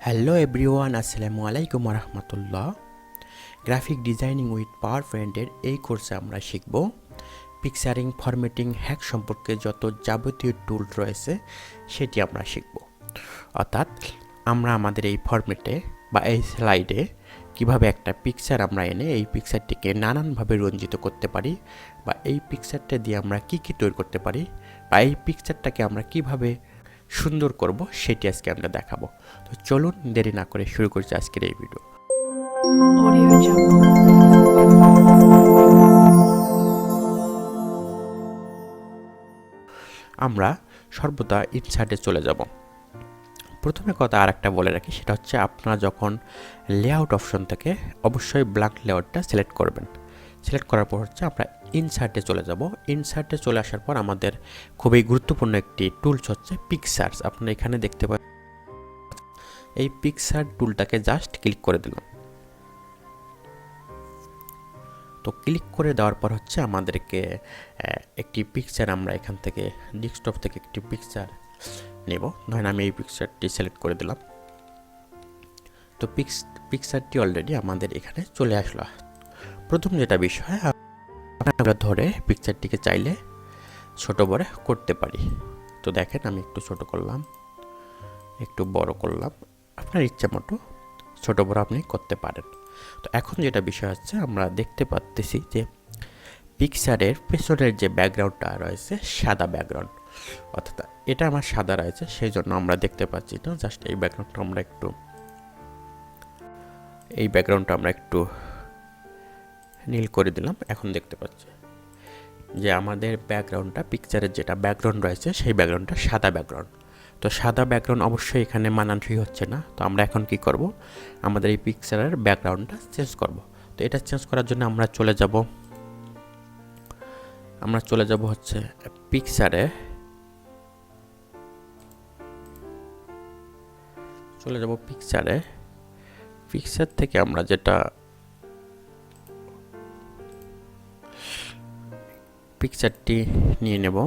Hello everyone, আসসালামু আলাইকুম রহমতুল্লাহ। Graphic designing with পাওয়ারপয়েন্টের এই কোর্সে আমরা শিখব পিকচারিং ফরম্যাটিং হ্যাক সম্পর্কে যত যাবতীয় টুল রয়েছে সেটি আমরা শিখব। অর্থাৎ আমরা আমাদের এই ফরম্যাটে বা এই স্লাইডে কিভাবে একটা পিকচার আমরা এনে এই পিকচারটিকে নানানভাবে রঞ্জিত করতে পারি, বা এই পিকচারটা দিয়ে আমরা কী কী তৈরি করতে পারি, বা এই পিকচারটাকে আমরা কিভাবে সুন্দর করব সেটি আজকে আমরা দেখাবো। তো চলুন দেরি না করে শুরু করছি আজকের এই ভিডিও। আমরা সর্বদা ইনসার্টে চলে যাব। প্রথমে কথা আর একটা বলে রাখি, সেটা হচ্ছে আপনারা যখন লেআউট অপশন থেকে অবশ্যই ব্ল্যাঙ্ক লেআউটটা সিলেক্ট করবেন। সিলেক্ট করার পর হচ্ছে আমরা ইনসার্টে চলে যাব। ইনসার্টে চলে আসার পর আমাদের খুবই গুরুত্বপূর্ণ একটি টুলস হচ্ছে পিকচার্স। আপনারা এখানে দেখতে পাচ্ছেন, এই পিকচার টুলটাকে জাস্ট ক্লিক করে দিলাম। তো ক্লিক করে দেওয়ার পর হচ্ছে আমাদেরকে একটি পিকচার, আমরা এখান থেকে ডেস্কটপ থেকে একটি পিকচার নেব। ধরেন আমি এই পিকচারটি সিলেক্ট করে দিলাম। তো পিকচারটি অলরেডি আমাদের এখানে চলে আসলো। প্রথম যেটা বিষয়, আমরা ধরে পিকচারটিকে চাইলে ছোট বড় করতে পারি। তো দেখেন আমি একটু ছোট করলাম, একটু বড় করলাম, আপনার ইচ্ছা মতো ছোট বড় আপনি করতে পারেন। তো এখন যেটা বিষয় হচ্ছে, আমরা দেখতে পাচ্ছি যে পিকচারের পেছনের যে ব্যাকগ্রাউন্ডটা রয়েছে সাদা ব্যাকগ্রাউন্ড, অর্থাৎ এটা আমার সাদা রয়েছে, সেই জন্য আমরা দেখতে পাচ্ছি না। জাস্ট এই ব্যাকগ্রাউন্ডটা আমরা একটু নীল করে দিলাম। এখন দেখতে পাচ্ছি যে আমাদের ব্যাকগ্রাউন্ডটা, পিকচারের যেটা ব্যাকগ্রাউন্ড রয়েছে সেই ব্যাকগ্রাউন্ডটা সাদা ব্যাকগ্রাউন্ড। তো সাদা ব্যাকগ্রাউন্ড অবশ্যই এখানে মানানসই হচ্ছে না। তো আমরা এখন কি করব, আমাদের এই পিকচারের ব্যাকগ্রাউন্ডটা চেঞ্জ করব। তো এটা চেঞ্জ করার জন্য আমরা চলে যাব হচ্ছে পিকচারে, পিকচার থেকে আমরা যেটা পিকচারটি নিয়ে নেব।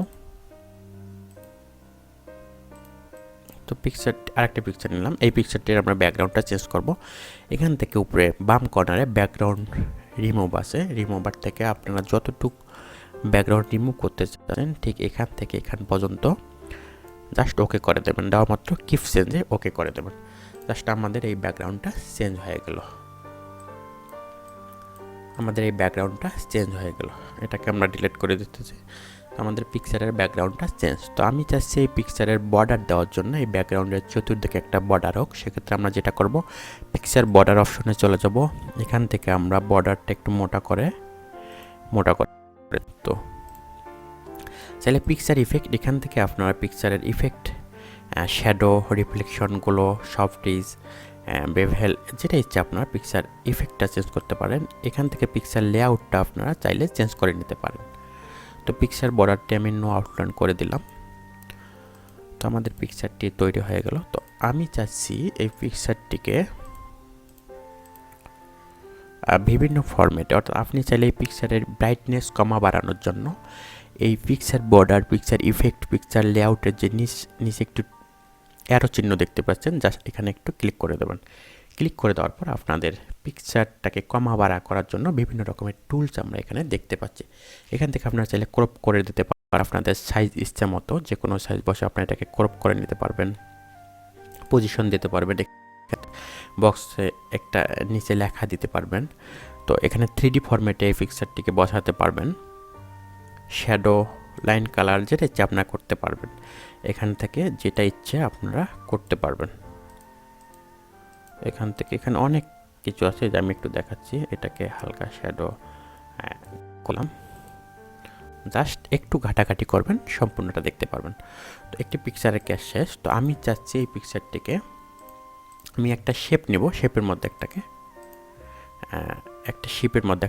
তো আরেকটা পিকচার নিলাম। এই পিকচারটির আমরা ব্যাকগ্রাউন্ডটা চেঞ্জ করব। এখান থেকে উপরে বাম কর্নারে ব্যাকগ্রাউন্ড রিমুভ আছে। রিমুভার থেকে আপনারা যতটুকু ব্যাকগ্রাউন্ড রিমুভ করতে চান ঠিক এখান থেকে এখান পর্যন্ত জাস্ট ওকে করে দেবেন। দেওয়া মাত্র কিপ চেঞ্জে ওকে করে দেবেন। জাস্ট আমাদের এই ব্যাকগ্রাউন্ডটা চেঞ্জ হয়ে গেল। এটাকে আমরা ডিলিট করে দিতেছি। আমাদের পিকচারের ব্যাকগ্রাউন্ডটা চেঞ্জ। তো আমি চাচ্ছি এই পিকচারের বর্ডার দেওয়ার জন্য এই ব্যাকগ্রাউন্ডের চতুর্দিকে একটা বর্ডার হোক। সেক্ষেত্রে আমরা যেটা করব, পিকচার বর্ডার অপশনে চলে যাব। এখান থেকে আমরা বর্ডারটা একটু মোটা করে তো চাইলে পিকচার ইফেক্ট, এখান থেকে আপনারা পিকচারের ইফেক্ট, শ্যাডো, রিফ্লেকশনগুলো, সফটিজ, বেভেল, যেটা ইচ্ছা আপনারা পিকচার ইফেক্টটা চেঞ্জ করতে পারেন। এখান থেকে পিকচার লেআউটটা আপনারা চাইলে চেঞ্জ করে নিতে পারেন। তো পিকচার বর্ডারটি আমি নো আউটলাইন করে দিলাম। তো আমাদের পিকচারটি তৈরি হয়ে গেল। তো আমি চাচ্ছি এই পিকচারটিকে বিভিন্ন ফরম্যাটে, অর্থাৎ আপনি চাইলে এই পিকচারের ব্রাইটনেস কমা বাড়ানোর জন্য এই picture border, picture effect, picture লেআউটের যে নিচে একটু অ্যারো চিহ্ন দেখতে পাচ্ছেন, জাস্ট এখানে একটু ক্লিক করে দেবেন। ক্লিক করে দেওয়ার পর আপনাদের পিকচারটাকে কমা বাড়া করার জন্য বিভিন্ন রকমের টুলস আমরা এখানে দেখতে পাচ্ছি। এখান থেকে আপনারা চাইলে ক্রপ করে দিতে পারেন আপনাদের সাইজ ইচ্ছা মতো, যে কোনো সাইজ বসে আপনারা এটাকে ক্রপ করে নিতে পারবেন, পজিশন দিতে পারবেন, বক্সে একটা নিচে লেখা দিতে পারবেন। তো এখানে 3D ফরম্যাটে এই পিকচারটিকে বসাতে পারবেন। শ্যাডো, লাইন, কালার, যেটা ইচ্ছে আপনারা করতে পারবেন। এখান থেকে যেটা ইচ্ছে আপনারা করতে পারবেন। এখানে অনেক কিছু আছে, যে আমি একটু দেখাচ্ছি। এটাকে হালকা শ্যাডো করলাম, জাস্ট একটু ঘাটাঘাটি করবেন, সম্পূর্ণটা দেখতে পারবেন। তো একটি পিকচারের ক্যাশ শেষ। তো আমি চাচ্ছি এই পিকচারটিকে আমি একটা শেপ নেব। শেপের মধ্যে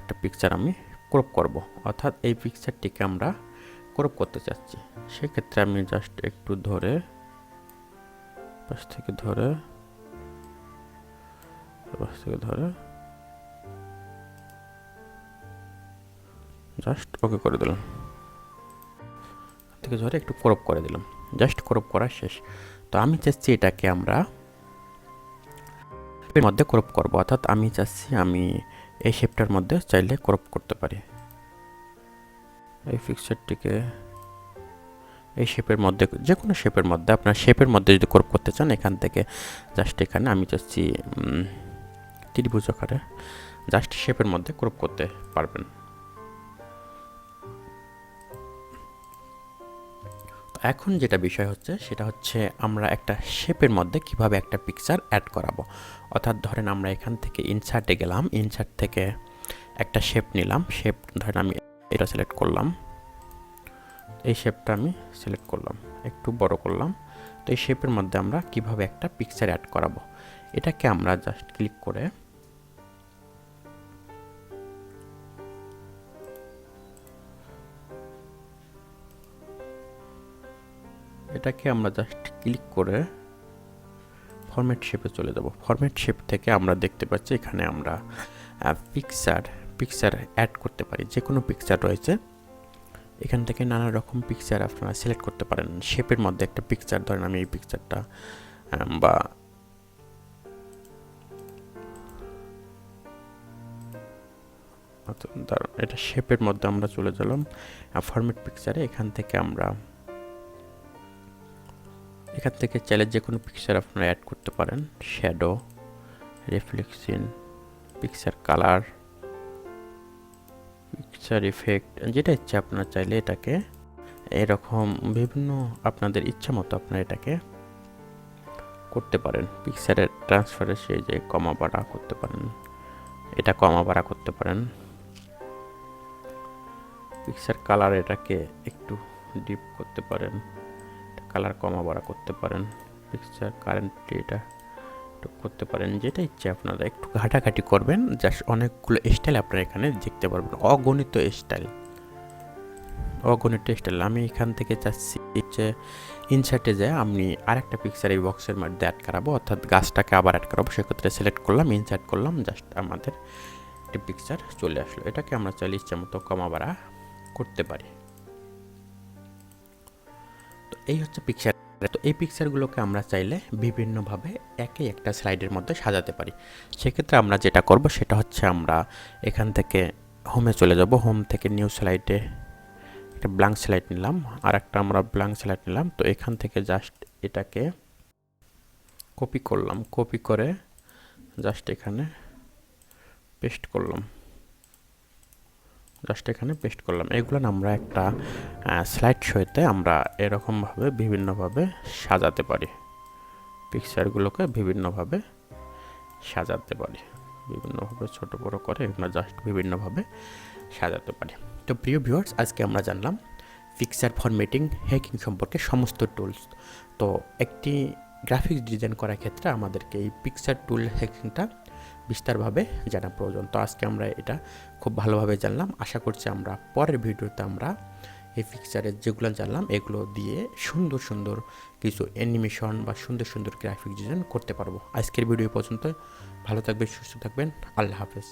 একটা পিকচার আমি ক্রপ করব, অর্থাৎ এই পিকচারটিকে আমরা ক্রপ করতে চাচ্ছি। সেক্ষেত্রে আমি জাস্ট একটু পাশ থেকে ধরে জাস্ট ওকে করে দিলাম। ধরে একটু ক্রপ করে দিলাম, জাস্ট ক্রপ করা শেষ। তো আমি চাচ্ছি এটাকে আমরা শেপের মধ্যে ক্রপ করব, অর্থাৎ আমি চাচ্ছি আমি এই শেপটার মধ্যে চাইলে ক্রপ করতে পারি। এই পিকচারটিকে এই শেপের মধ্যে, যে কোনো শেপের মধ্যে, আপনার শেপের মধ্যে যদি ক্রপ করতে চান এখান থেকে জাস্ট এখানে আমি চাচ্ছি ত্রিভুজ আকারে জাস্ট শেপের মধ্যে ক্রপ করতে পারবেন। এখন যেটা বিষয় হচ্ছে সেটা হচ্ছে আমরা একটা শেপের মধ্যে কিভাবে একটা পিকচার অ্যাড করাবো। অর্থাৎ ধরেন আমরা এখান থেকে ইনসার্টে গেলাম, ইনসার্ট থেকে একটা শেপ নিলাম, শেপ ধরেন আমি এটা সিলেক্ট করলাম, এই শেপটা আমি সিলেক্ট করলাম, একটু বড় করলাম। তো এই শেপের মধ্যে আমরা কিভাবে একটা পিকচার অ্যাড করাবো, এটাকে আমরা জাস্ট ক্লিক করে ফরম্যাট শেপে চলে যাব। ফরম্যাট শেপ থেকে আমরা দেখতে পাচ্ছি এখানে আমরা পিকচার অ্যাড করতে পারি। যে কোনো পিকচার রয়েছে, এখান থেকে নানা রকম পিকচার আপনারা সিলেক্ট করতে পারেন। শেপের মধ্যে একটা পিকচার, ধরেন আমি এই পিকচারটা বা এটা শেপের মধ্যে আমরা চলে গেলাম ফরম্যাট পিকচারে। এখান থেকে চাইলে যে কোনো পিকচার আপনারা অ্যাড করতে পারেন। Shadow, reflection, picture colour, picture effect, যেটা ইচ্ছা আপনারা চাইলে এটাকে এরকম বিভিন্ন আপনাদের ইচ্ছা মতো আপনারা এটাকে করতে পারেন। পিকচারের ট্রান্সফারেন্সে যে কমা বাড়া করতে পারেন, এটা কমা বাড়া করতে পারেন। পিকচার কালার এটাকে একটু ডিপ করতে পারেন, কালার কমা বাড়া করতে পারেন। পিকচার কারেন্টলি এটা একটু করতে পারেন, যেটা ইচ্ছে আপনারা একটু ঘাটাঘাটি করবেন। জাস্ট অনেকগুলো স্টাইল আপনারা এখানে দেখতে পারবেন, অগণিত স্টাইল। আমি এখান থেকে চাচ্ছি যে ইনসার্টে যায় আমি আরেকটা পিকচার এই বক্সের মধ্যে অ্যাড করাবো, অর্থাৎ গাছটাকে আবার অ্যাড করাবো। সেক্ষেত্রে সিলেক্ট করলাম, ইনসার্ট করলাম, জাস্ট আমাদের একটি পিকচার চলে আসলো। এটাকে আমরা চাইলে ইচ্ছা মতো কমা বাড়া করতে পারি। তো এই হচ্ছে পিকচার। তো এই পিকচারগুলোকে আমরা চাইলে বিভিন্নভাবে একই একটা স্লাইডের মধ্যে সাজাতে পারি। সেক্ষেত্রে আমরা যেটা করব সেটা হচ্ছে আমরা এখান থেকে হোমে চলে যাব। হোম থেকে নিউ স্লাইডে একটা ব্ল্যাঙ্ক স্লাইড নিলাম, আর একটা আমরা ব্ল্যাঙ্ক স্লাইড নিলাম। তো এখান থেকে জাস্ট এটাকে কপি করলাম, কপি করে জাস্ট এখানে পেস্ট করলাম, এগুলো আমরা একটা স্লাইড শোতে আমরা এরকমভাবে বিভিন্নভাবে সাজাতে পারি। পিকচারগুলোকে বিভিন্নভাবে সাজাতে পারি, বিভিন্নভাবে ছোট বড় করে এগুলো জাস্ট বিভিন্নভাবে সাজাতে পারি। তো প্রিয় ভিউয়ার্স, আজকে আমরা জানলাম পিকচার ফরম্যাটিং হ্যাকিং সম্পর্কে সমস্ত টুলস। তো একটি গ্রাফিক্স ডিজাইন করার ক্ষেত্রে আমাদেরকে এই পিকচার টুল হ্যাকিংটা বিস্তারভাবে জানা প্রয়োজন। তো আজকে আমরা এটা খুব ভালোভাবে জানলাম। আশা করছি আমরা পরের ভিডিওতে আমরা এই পিকচারের যেগুলো জানলাম এগুলো দিয়ে সুন্দর সুন্দর কিছু অ্যানিমেশন বা সুন্দর সুন্দর গ্রাফিক ডিজাইন করতে পারবো। আজকের ভিডিও পর্যন্ত। ভালো থাকবেন, সুস্থ থাকবেন, আল্লাহ হাফেজ।